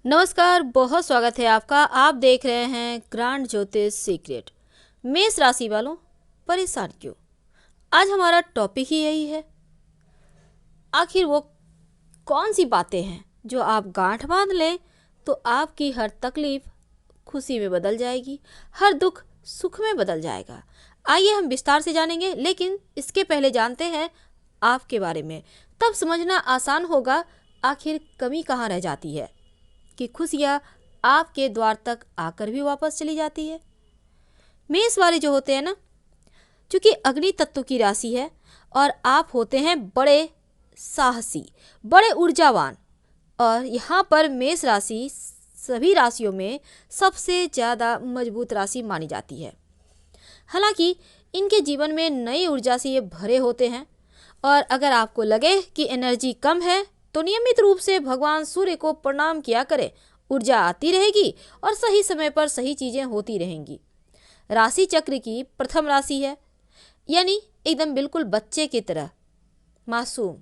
नमस्कार, बहुत स्वागत है आपका। आप देख रहे हैं ग्रांड ज्योतिष सीक्रेट। मेष राशि वालों, परेशान क्यों? आज हमारा टॉपिक ही यही है। आखिर वो कौन सी बातें हैं जो आप गांठ बांध लें तो आपकी हर तकलीफ खुशी में बदल जाएगी, हर दुख सुख में बदल जाएगा। आइए हम विस्तार से जानेंगे, लेकिन इसके पहले जानते हैं आपके बारे में। तब समझना आसान होगा आखिर कमी कहाँ रह जाती है कि खुशियाँ आपके द्वार तक आकर भी वापस चली जाती है। मेष वाले जो होते हैं ना, चूंकि अग्नि तत्व की राशि है और आप होते हैं बड़े साहसी, बड़े ऊर्जावान, और यहाँ पर मेष राशि सभी राशियों में सबसे ज़्यादा मजबूत राशि मानी जाती है। हालांकि इनके जीवन में नई ऊर्जा से ये भरे होते हैं, और अगर आपको लगे कि एनर्जी कम है तो नियमित रूप से भगवान सूर्य को प्रणाम किया करें। ऊर्जा आती रहेगी और सही समय पर सही चीज़ें होती रहेंगी। राशि चक्र की प्रथम राशि है, यानी एकदम बिल्कुल बच्चे की तरह मासूम,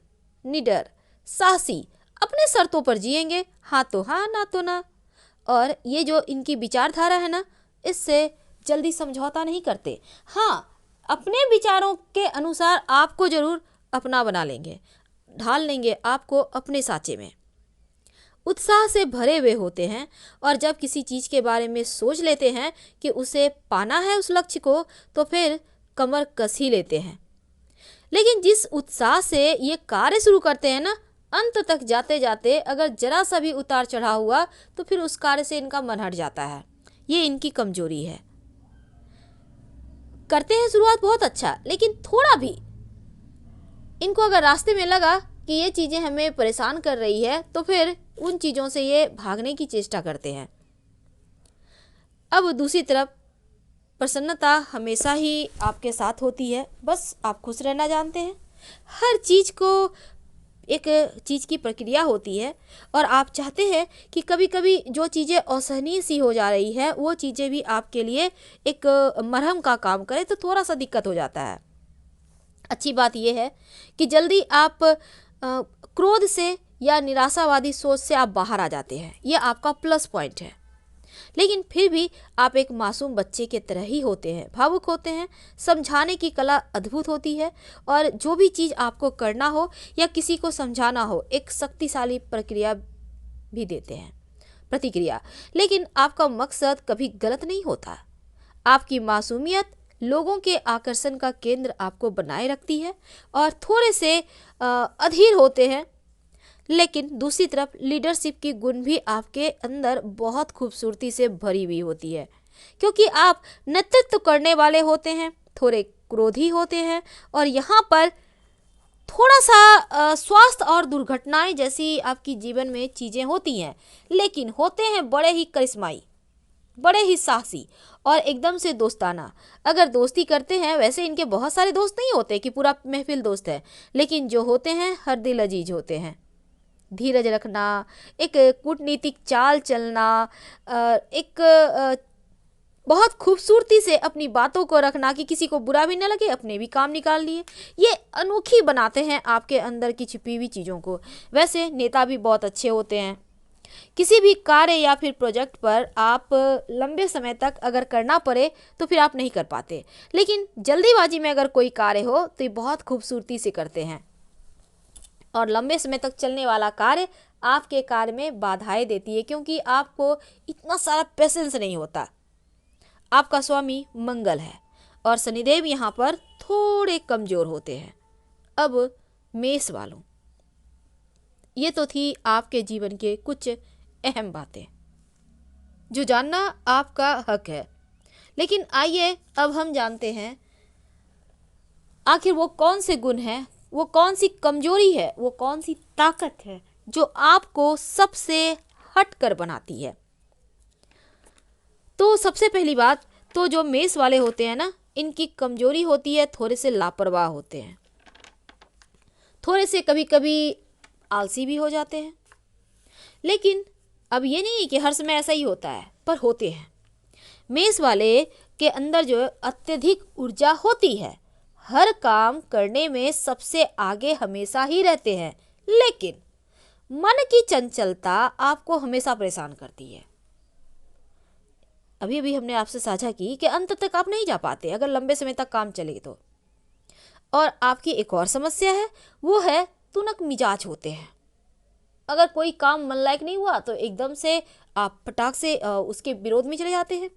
निडर, साहसी, अपने शर्तों पर जिएंगे, हाँ तो हाँ ना तो ना। और ये जो इनकी विचारधारा है ना, इससे जल्दी समझौता नहीं करते। हाँ, अपने विचारों के अनुसार आपको जरूर अपना बना लेंगे, ढाल लेंगे आपको अपने साँचे में। उत्साह से भरे हुए होते हैं, और जब किसी चीज़ के बारे में सोच लेते हैं कि उसे पाना है उस लक्ष्य को, तो फिर कमर कस ही लेते हैं। लेकिन जिस उत्साह से ये कार्य शुरू करते हैं ना, अंत तक जाते जाते अगर जरा सा भी उतार चढ़ाव हुआ तो फिर उस कार्य से इनका मन हट जाता है। ये इनकी कमजोरी है। करते हैं शुरुआत बहुत अच्छा, लेकिन थोड़ा भी इनको अगर रास्ते में लगा कि ये चीज़ें हमें परेशान कर रही है तो फिर उन चीज़ों से ये भागने की चेष्टा करते हैं। अब दूसरी तरफ प्रसन्नता हमेशा ही आपके साथ होती है, बस आप खुश रहना जानते हैं। हर चीज़ को एक चीज़ की प्रक्रिया होती है, और आप चाहते हैं कि कभी कभी जो चीज़ें असहनीय सी हो जा रही है वो चीज़ें भी आपके लिए एक मरहम का काम करे, तो थोड़ा सा दिक्कत हो जाता है। अच्छी बात यह है कि जल्दी आप क्रोध से या निराशावादी सोच से आप बाहर आ जाते हैं, यह आपका प्लस पॉइंट है। लेकिन फिर भी आप एक मासूम बच्चे के तरह ही होते हैं, भावुक होते हैं, समझाने की कला अद्भुत होती है, और जो भी चीज़ आपको करना हो या किसी को समझाना हो, एक शक्तिशाली प्रक्रिया भी देते हैं, प्रतिक्रिया। लेकिन आपका मकसद कभी गलत नहीं होता। आपकी मासूमियत लोगों के आकर्षण का केंद्र आपको बनाए रखती है, और थोड़े से अधीर होते हैं। लेकिन दूसरी तरफ लीडरशिप की गुण भी आपके अंदर बहुत खूबसूरती से भरी हुई होती है, क्योंकि आप नेतृत्व करने वाले होते हैं, थोड़े क्रोधी होते हैं, और यहाँ पर थोड़ा सा स्वास्थ्य और दुर्घटनाएं जैसी आपकी जीवन में चीज़ें होती हैं, लेकिन होते हैं बड़े ही करिश्माई, बड़े ही साहसी, और एकदम से दोस्ताना। अगर दोस्ती करते हैं, वैसे इनके बहुत सारे दोस्त नहीं होते कि पूरा महफिल दोस्त है, लेकिन जो होते हैं हर दिल अजीज होते हैं। धीरज रखना, एक कूटनीतिक चाल चलना, एक बहुत खूबसूरती से अपनी बातों को रखना कि किसी को बुरा भी न लगे, अपने भी काम निकाल लिए, ये अनोखी बनाते हैं आपके अंदर की छिपी हुई चीज़ों को। वैसे नेता भी बहुत अच्छे होते हैं। किसी भी कार्य या फिर प्रोजेक्ट पर आप लंबे समय तक अगर करना पड़े तो फिर आप नहीं कर पाते, लेकिन जल्दीबाजी में अगर कोई कार्य हो तो ये बहुत खूबसूरती से करते हैं, और लंबे समय तक चलने वाला कार्य आपके कार्य में बाधाएं देती है, क्योंकि आपको इतना सारा पेशेंस नहीं होता। आपका स्वामी मंगल है, और शनिदेव यहाँ पर थोड़े कमज़ोर होते हैं। अब मेष वालों, ये तो थी आपके जीवन के कुछ अहम बातें जो जानना आपका हक है। लेकिन आइए अब हम जानते हैं आखिर वो कौन से गुण हैं, वो कौन सी कमजोरी है, वो कौन सी ताकत है जो आपको सबसे हटकर बनाती है। तो सबसे पहली बात तो जो मेष वाले होते हैं ना, इनकी कमजोरी होती है थोड़े से लापरवाह होते हैं, थोड़े से कभी कभी आलसी भी हो जाते हैं। लेकिन अब ये नहीं कि हर समय ऐसा ही होता है, पर होते हैं। मेष वाले के अंदर जो अत्यधिक ऊर्जा होती है, हर काम करने में सबसे आगे हमेशा ही रहते हैं, लेकिन मन की चंचलता आपको हमेशा परेशान करती है। अभी अभी हमने आपसे साझा की कि अंत तक आप नहीं जा पाते अगर लंबे समय तक काम चले तो। और आपकी एक और समस्या है, वो है तुनक मिजाज होते हैं। अगर कोई काम मन लायक नहीं हुआ तो एकदम से आप फटाक से उसके विरोध में चले जाते हैं।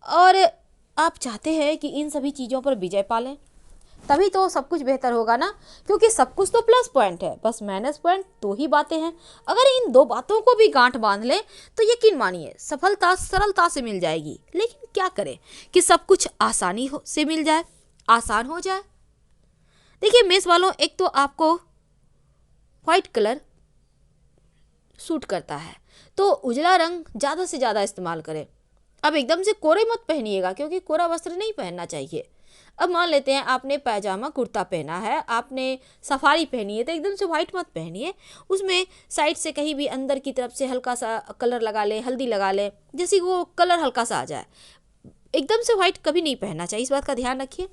और आप चाहते हैं कि इन सभी चीज़ों पर विजय पा लें, तभी तो सब कुछ बेहतर होगा ना, क्योंकि सब कुछ तो प्लस पॉइंट है, बस माइनस पॉइंट 2 ही बातें हैं। अगर इन 2 बातों को भी गांठ बांध लें तो यकीन मानिए सफलता सरलता से मिल जाएगी। लेकिन क्या करें कि सब कुछ आसानी से मिल जाए, आसान हो जाए। देखिए मेष वालों, एक तो आपको व्हाइट कलर सूट करता है, तो उजला रंग ज़्यादा से ज़्यादा इस्तेमाल करें। अब एकदम से कोरे मत पहनिएगा, क्योंकि कोरा वस्त्र नहीं पहनना चाहिए। अब मान लेते हैं आपने पैजामा कुर्ता पहना है, आपने सफारी पहनी है, तो एकदम से व्हाइट मत पहनिए। उसमें साइड से कहीं भी अंदर की तरफ से हल्का सा कलर लगा लें, हल्दी लगा लें, जैसे वो कलर हल्का सा आ जाए। एकदम से व्हाइट कभी नहीं पहनना चाहिए, इस बात का ध्यान रखिए।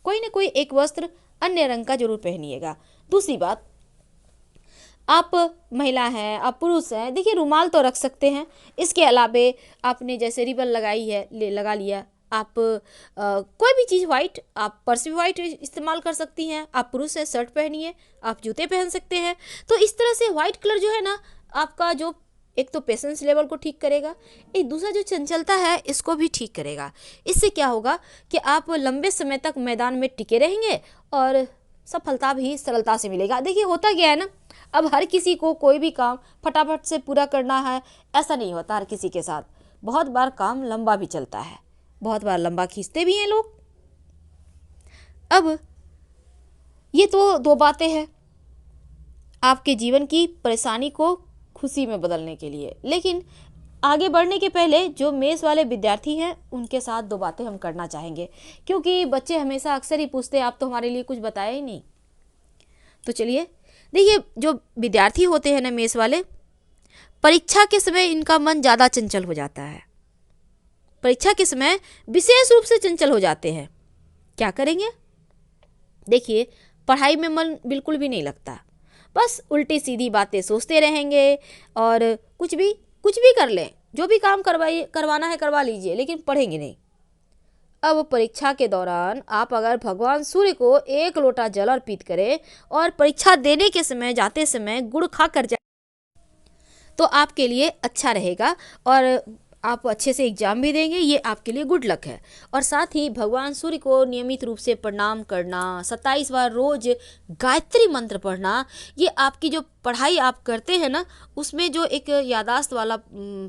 कोई ना कोई एक वस्त्र अन्य रंग का जरूर पहनिएगा। दूसरी बात, आप महिला हैं, आप पुरुष हैं, देखिए रुमाल तो रख सकते हैं। इसके अलावे आपने जैसे रिबन लगाई है, लगा लिया। आप कोई भी चीज़ वाइट, आप पर्स भी वाइट इस्तेमाल कर सकती हैं। आप पुरुष हैं, शर्ट पहनिए, आप जूते पहन सकते हैं। तो इस तरह से वाइट कलर जो है ना, आपका जो एक तो पेशेंस लेवल को ठीक करेगा, एक दूसरा जो चंचलता है इसको भी ठीक करेगा। इससे क्या होगा कि आप लंबे समय तक मैदान में टिके रहेंगे और सफलता भी सरलता से मिलेगा। देखिए होता क्या है ना, अब हर किसी को कोई भी काम फटाफट से पूरा करना है ऐसा नहीं होता हर किसी के साथ। बहुत बार काम लंबा भी चलता है, बहुत बार लंबा खींचते भी हैं लोग। अब ये तो 2 बातें हैं आपके जीवन की परेशानी को खुशी में बदलने के लिए। लेकिन आगे बढ़ने के पहले जो मेष वाले विद्यार्थी हैं उनके साथ 2 बातें हम करना चाहेंगे, क्योंकि बच्चे हमेशा अक्सर ही पूछते हैं आप तो हमारे लिए कुछ बताया ही नहीं। तो चलिए देखिए, जो विद्यार्थी होते हैं ना मेष वाले, परीक्षा के समय इनका मन ज़्यादा चंचल हो जाता है। परीक्षा के समय विशेष रूप से चंचल हो जाते हैं। क्या करेंगे? देखिए पढ़ाई में मन बिल्कुल भी नहीं लगता, बस उल्टी सीधी बातें सोचते रहेंगे और कुछ भी कर लें, जो भी काम करवाना है करवा लीजिए, लेकिन पढ़ेंगे नहीं। अब परीक्षा के दौरान आप अगर भगवान सूर्य को 1 लोटा जल अर्पित करें और परीक्षा देने के समय जाते समय गुड़ खा कर जाए तो आपके लिए अच्छा रहेगा और आप अच्छे से एग्जाम भी देंगे। ये आपके लिए गुड लक है। और साथ ही भगवान सूर्य को नियमित रूप से प्रणाम करना, 27 बार रोज गायत्री मंत्र पढ़ना, ये आपकी जो पढ़ाई आप करते हैं ना उसमें जो एक यादाश्त वाला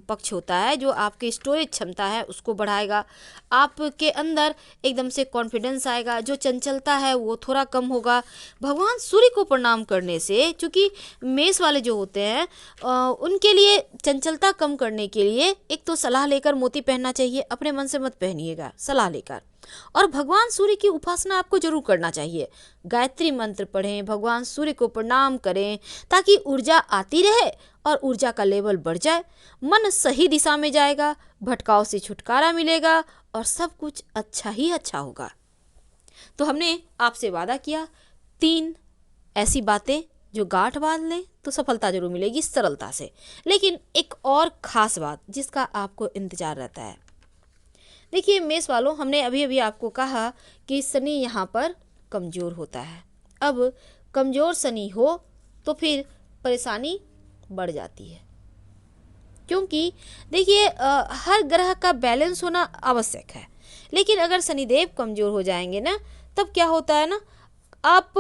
पक्ष होता है, जो आपकी स्टोरेज क्षमता है उसको बढ़ाएगा। आपके अंदर एकदम से कॉन्फिडेंस आएगा, जो चंचलता है वो थोड़ा कम होगा। भगवान सूर्य को प्रणाम करने से, चूँकि मेष वाले जो होते हैं उनके लिए चंचलता कम करने के लिए एक तो सलाह लेकर मोती पहनना चाहिए, अपने मन से मत पहनिएगा, सलाह लेकर। और भगवान सूर्य की उपासना आपको जरूर करना चाहिए। गायत्री मंत्र पढ़ें, भगवान सूर्य को प्रणाम करें, ताकि ऊर्जा आती रहे और ऊर्जा का लेवल बढ़ जाए। मन सही दिशा में जाएगा, भटकाव से छुटकारा मिलेगा और सब कुछ अच्छा ही अच्छा होगा। तो हमने आपसे वादा किया 3 ऐसी बातें जो गांठ बांध लें तो सफलता जरूर मिलेगी सरलता से। लेकिन एक और खास बात जिसका आपको इंतजार रहता है। देखिए मेष वालों, हमने अभी अभी आपको कहा कि शनि यहाँ पर कमज़ोर होता है। अब कमज़ोर शनि हो तो फिर परेशानी बढ़ जाती है, क्योंकि देखिए हर ग्रह का बैलेंस होना आवश्यक है। लेकिन अगर शनिदेव कमज़ोर हो जाएंगे ना, तब क्या होता है ना, आप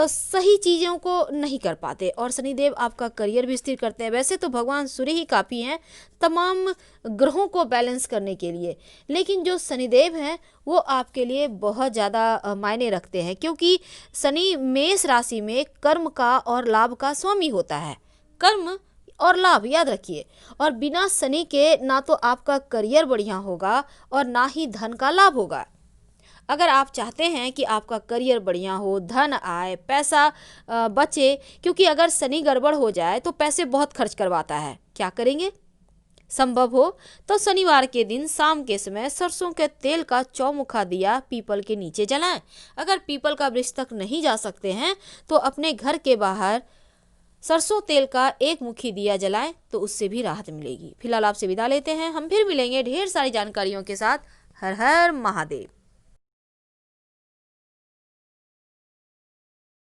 सही चीज़ों को नहीं कर पाते और शनिदेव आपका करियर भी स्थिर करते हैं। वैसे तो भगवान सूर्य ही काफ़ी हैं तमाम ग्रहों को बैलेंस करने के लिए, लेकिन जो शनिदेव हैं वो आपके लिए बहुत ज़्यादा मायने रखते हैं, क्योंकि शनि मेष राशि में कर्म का और लाभ का स्वामी होता है। कर्म और लाभ याद रखिए, और बिना शनि के ना तो आपका करियर बढ़िया होगा और ना ही धन का लाभ होगा। अगर आप चाहते हैं कि आपका करियर बढ़िया हो, धन आए, पैसा बचे, क्योंकि अगर शनि गड़बड़ हो जाए तो पैसे बहुत खर्च करवाता है, क्या करेंगे? संभव हो तो शनिवार के दिन शाम के समय सरसों के तेल का चौमुखा दिया पीपल के नीचे जलाएं। अगर पीपल का वृक्ष तक नहीं जा सकते हैं तो अपने घर के बाहर सरसों तेल का एक मुट्ठी दिया जलाएं तो उससे भी राहत मिलेगी। फिलहाल आपसे विदा लेते हैं, हम फिर मिलेंगे ढेर सारी जानकारियों के साथ। हर हर महादेव।